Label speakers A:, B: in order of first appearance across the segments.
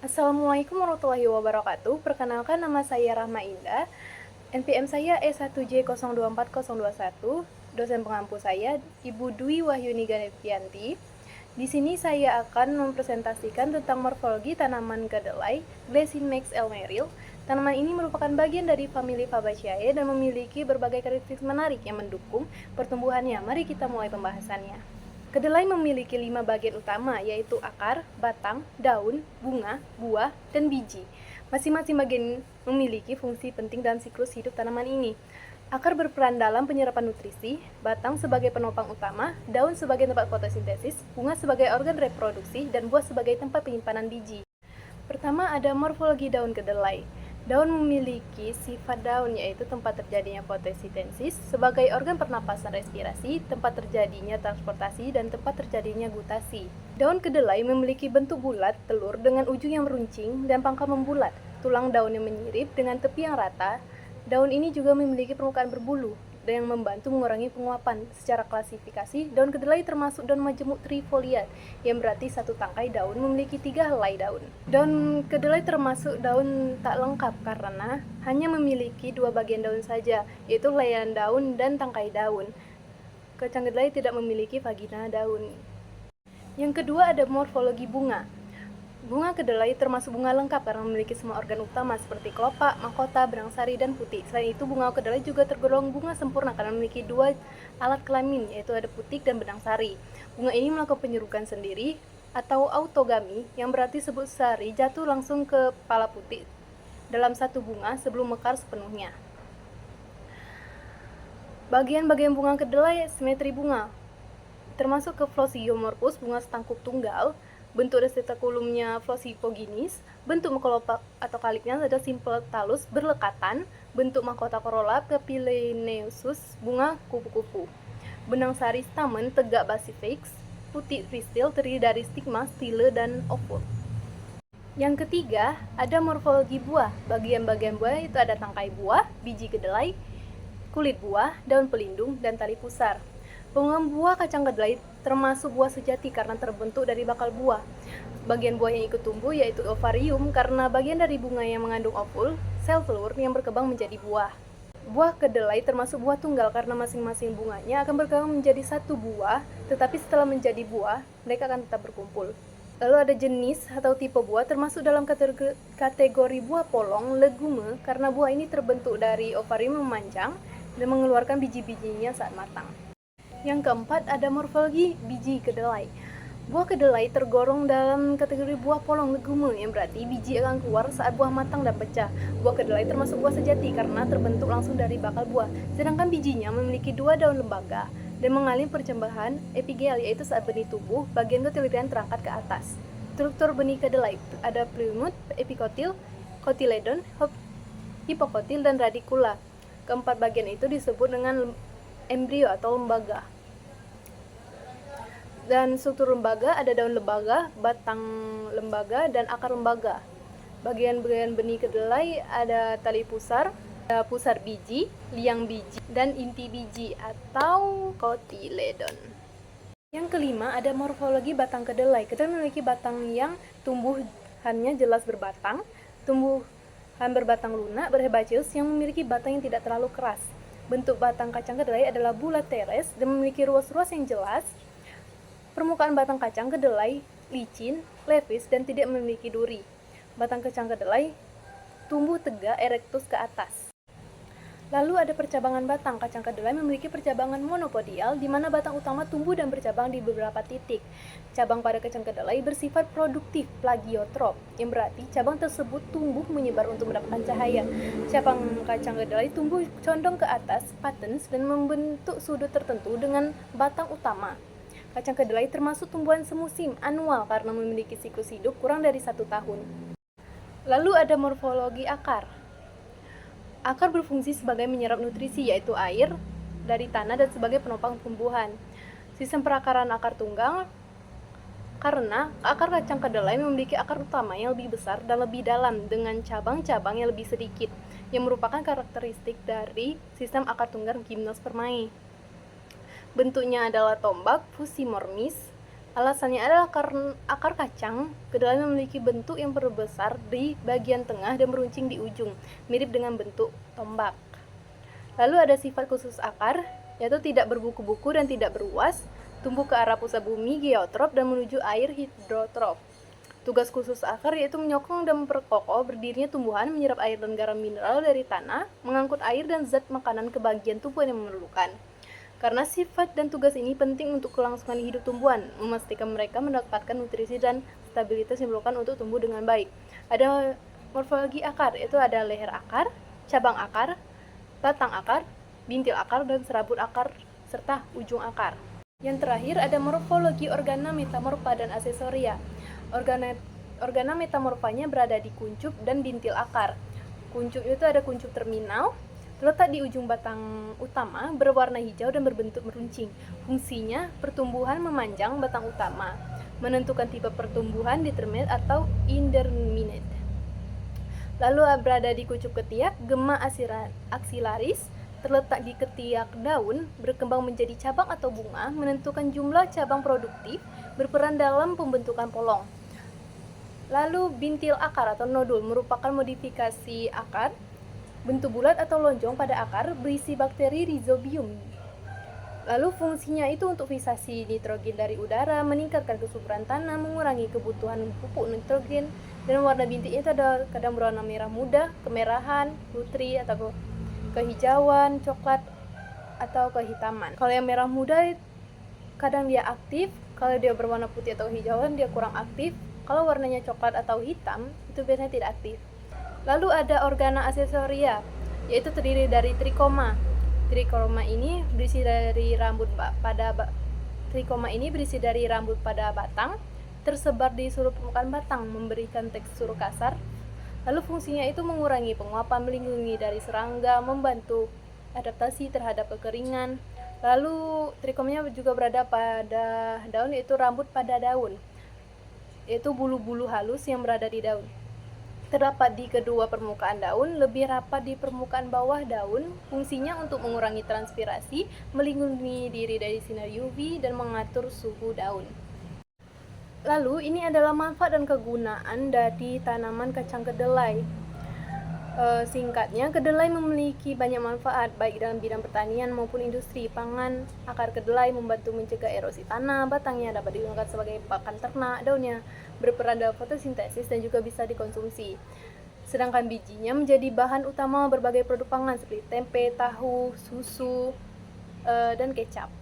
A: Assalamualaikum warahmatullahi wabarakatuh. Perkenalkan, nama saya Rahma Indah. NPM saya E1J024021. Dosen pengampu saya Ibu Dwi Wahyuni Ganevianti. Di sini saya akan mempresentasikan tentang morfologi tanaman kedelai Glessimax elmeril. Tanaman ini merupakan bagian dari famili Fabaceae dan memiliki berbagai karakteristik menarik yang mendukung pertumbuhannya. Mari kita mulai pembahasannya. Kedelai memiliki 5 bagian utama, yaitu akar, batang, daun, bunga, buah, dan biji. Masing-masing bagian memiliki fungsi penting dalam siklus hidup tanaman ini. Akar berperan dalam penyerapan nutrisi, batang sebagai penopang utama, daun sebagai tempat fotosintesis, bunga sebagai organ reproduksi, dan buah sebagai tempat penyimpanan biji. Pertama, ada morfologi daun kedelai. Daun memiliki sifat daun, yaitu tempat terjadinya fotosintesis sebagai organ pernapasan respirasi, tempat terjadinya transportasi, dan tempat terjadinya gutasi. Daun kedelai memiliki bentuk bulat, telur dengan ujung yang meruncing dan pangkal membulat, tulang daun yang menyirip dengan tepi yang rata. Daun ini juga memiliki permukaan berbulu yang membantu mengurangi penguapan. Secara klasifikasi, daun kedelai termasuk daun majemuk trifoliat, yang berarti satu tangkai daun memiliki 3 helai daun. Daun kedelai termasuk daun tak lengkap karena hanya memiliki 2 bagian daun saja, yaitu helaian daun dan tangkai daun. Kacang kedelai tidak memiliki vagina daun. Yang kedua, ada morfologi bunga. Bunga kedelai termasuk bunga lengkap karena memiliki semua organ utama seperti kelopak, mahkota, benang sari, dan putih. Selain itu, bunga kedelai juga tergolong bunga sempurna karena memiliki 2 alat kelamin, yaitu ada putik dan benang sari. Bunga ini melakukan penyerukan sendiri atau autogami, yang berarti sebuah sari jatuh langsung ke kepala putik dalam satu bunga sebelum mekar sepenuhnya. Bagian-bagian bunga kedelai simetri bunga, termasuk ke Phlosiomorphus, bunga setangkup tunggal. Bentuk resetikulumnya Phlosipoginis, bentuk mengkelopak atau kaliknya ada simple talus berlekatan, bentuk mahkota corolla Capillineusus, bunga kupu-kupu. Benang sari stamen tegak basifix, putih ristil terdiri dari stigma, stile, dan ovul. Yang ketiga, ada morfologi buah. Bagian-bagian buah itu ada tangkai buah, biji kedelai, kulit buah, daun pelindung, dan tali pusar. Penggunaan buah kacang kedelai termasuk buah sejati karena terbentuk dari bakal buah. Bagian buah yang ikut tumbuh yaitu ovarium karena bagian dari bunga yang mengandung ovul, sel telur yang berkembang menjadi buah. Buah kedelai termasuk buah tunggal karena masing-masing bunganya akan berkembang menjadi satu buah, tetapi setelah menjadi buah, mereka akan tetap berkumpul. Lalu ada jenis atau tipe buah termasuk dalam kategori buah polong, legume, karena buah ini terbentuk dari ovarium memanjang dan mengeluarkan biji-bijinya saat matang. Yang keempat, ada morfologi biji kedelai. Buah kedelai tergolong dalam kategori buah polong legume, yang berarti biji akan keluar saat buah matang dan pecah. Buah kedelai termasuk buah sejati karena terbentuk langsung dari bakal buah, sedangkan bijinya memiliki 2 daun lembaga dan mengalami percembahan epigel, yaitu saat benih tumbuh, bagian kotiledon terangkat ke atas. Struktur benih kedelai ada plumut, epikotil, kotiledon, hipokotil, dan radikula. Keempat bagian itu disebut dengan embrio atau lembaga. Dan struktur lembaga ada daun lembaga, batang lembaga, dan akar lembaga. Bagian-bagian benih kedelai ada tali pusar, pusar biji, liang biji, dan inti biji atau kotiledon. Yang kelima, ada morfologi batang kedelai. Kedelai memiliki batang yang tumbuhannya jelas berbatang, tumbuhan berbatang lunak, berherbaceous yang memiliki batang yang tidak terlalu keras. Bentuk batang kacang kedelai adalah bulat teres dan memiliki ruas-ruas yang jelas. Permukaan batang kacang kedelai licin, levis, dan tidak memiliki duri. Batang kacang kedelai tumbuh tegak erectus ke atas. Lalu ada percabangan batang. Kacang kedelai memiliki percabangan monopodial, di mana batang utama tumbuh dan bercabang di beberapa titik. Cabang pada kacang kedelai bersifat produktif, plagiotrop, yang berarti cabang tersebut tumbuh menyebar untuk mendapatkan cahaya. Cabang kacang kedelai tumbuh condong ke atas, patens, dan membentuk sudut tertentu dengan batang utama. Kacang kedelai termasuk tumbuhan semusim, anual, karena memiliki siklus hidup kurang dari 1 tahun. Lalu ada morfologi akar. Akar berfungsi sebagai menyerap nutrisi, yaitu air, dari tanah dan sebagai penopang tumbuhan. Sistem perakaran akar tunggal, karena akar kacang kedelai memiliki akar utama yang lebih besar dan lebih dalam dengan cabang-cabang yang lebih sedikit, yang merupakan karakteristik dari sistem akar tunggal gimnospermae. Bentuknya adalah tombak fusimormis, Alasannya adalah karena akar kacang kedelai memiliki bentuk yang berbesar di bagian tengah dan meruncing di ujung, mirip dengan bentuk tombak. Lalu ada sifat khusus akar, yaitu tidak berbuku-buku dan tidak beruas, tumbuh ke arah pusat bumi geotrop dan menuju air hidrotrop. Tugas khusus akar yaitu menyokong dan memperkokoh berdirinya tumbuhan, menyerap air dan garam mineral dari tanah, mengangkut air dan zat makanan ke bagian tubuh yang memerlukan. Karena sifat dan tugas ini penting untuk kelangsungan hidup tumbuhan, memastikan mereka mendapatkan nutrisi dan stabilitas yang diperlukan untuk tumbuh dengan baik. Ada morfologi akar, yaitu ada leher akar, cabang akar, batang akar, bintil akar, dan serabut akar, serta ujung akar. Yang terakhir ada morfologi organa metamorfa dan aksesoria. Organa metamorfanya berada di kuncup dan bintil akar. Kuncup itu ada kuncup terminal, terletak di ujung batang utama, berwarna hijau dan berbentuk meruncing. Fungsinya pertumbuhan memanjang batang utama, menentukan tipe pertumbuhan determinate atau indeterminate. Lalu berada di kuncup ketiak, gema aksilaris, terletak di ketiak daun, berkembang menjadi cabang atau bunga, menentukan jumlah cabang produktif, berperan dalam pembentukan polong. Lalu bintil akar atau nodul merupakan modifikasi akar, bentuk bulat atau lonjong pada akar, berisi bakteri rhizobium. Lalu fungsinya itu untuk fiksasi nitrogen dari udara, meningkatkan kesuburan tanah, mengurangi kebutuhan pupuk nitrogen, dan warna bintik itu ada kadang berwarna merah muda, kemerahan, putih atau kehijauan, coklat atau kehitaman. Kalau yang merah muda kadang dia aktif, kalau dia berwarna putih atau hijauan dia kurang aktif. Kalau warnanya coklat atau hitam itu biasanya tidak aktif. Lalu ada organa aksesoria, yaitu terdiri dari trikoma. Trikoma ini berisi dari rambut pada batang, tersebar di seluruh permukaan batang, memberikan tekstur kasar. Lalu fungsinya itu mengurangi penguapan, melindungi dari serangga, membantu adaptasi terhadap kekeringan. Lalu trikomanya juga berada pada daun, yaitu rambut pada daun, yaitu bulu-bulu halus yang berada di daun. Terdapat di kedua permukaan daun, lebih rapat di permukaan bawah daun. Fungsinya untuk mengurangi transpirasi, melindungi diri dari sinar UV, dan mengatur suhu daun. Lalu ini adalah manfaat dan kegunaan dari tanaman kacang kedelai. Singkatnya, kedelai memiliki banyak manfaat baik dalam bidang pertanian maupun industri pangan. Akar kedelai membantu mencegah erosi tanah, batangnya dapat digunakan sebagai pakan ternak, daunnya berperan dalam fotosintesis dan juga bisa dikonsumsi. Sedangkan bijinya menjadi bahan utama berbagai produk pangan seperti tempe, tahu, susu, dan kecap.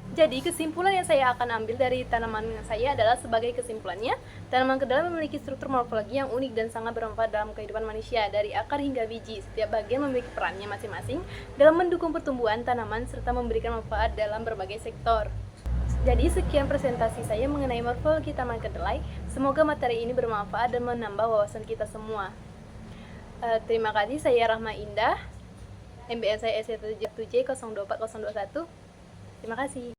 A: Jadi kesimpulan yang saya akan ambil dari tanaman saya adalah sebagai kesimpulannya, tanaman kedelai memiliki struktur morfologi yang unik dan sangat bermanfaat dalam kehidupan manusia. Dari akar hingga biji, setiap bagian memiliki perannya masing-masing dalam mendukung pertumbuhan tanaman serta memberikan manfaat dalam berbagai sektor. Jadi sekian presentasi saya mengenai morfologi tanaman kedelai. Semoga materi ini bermanfaat dan menambah wawasan kita semua. Terima kasih, saya Rahma Indah, MBN saya SC7J024 021. Terima kasih.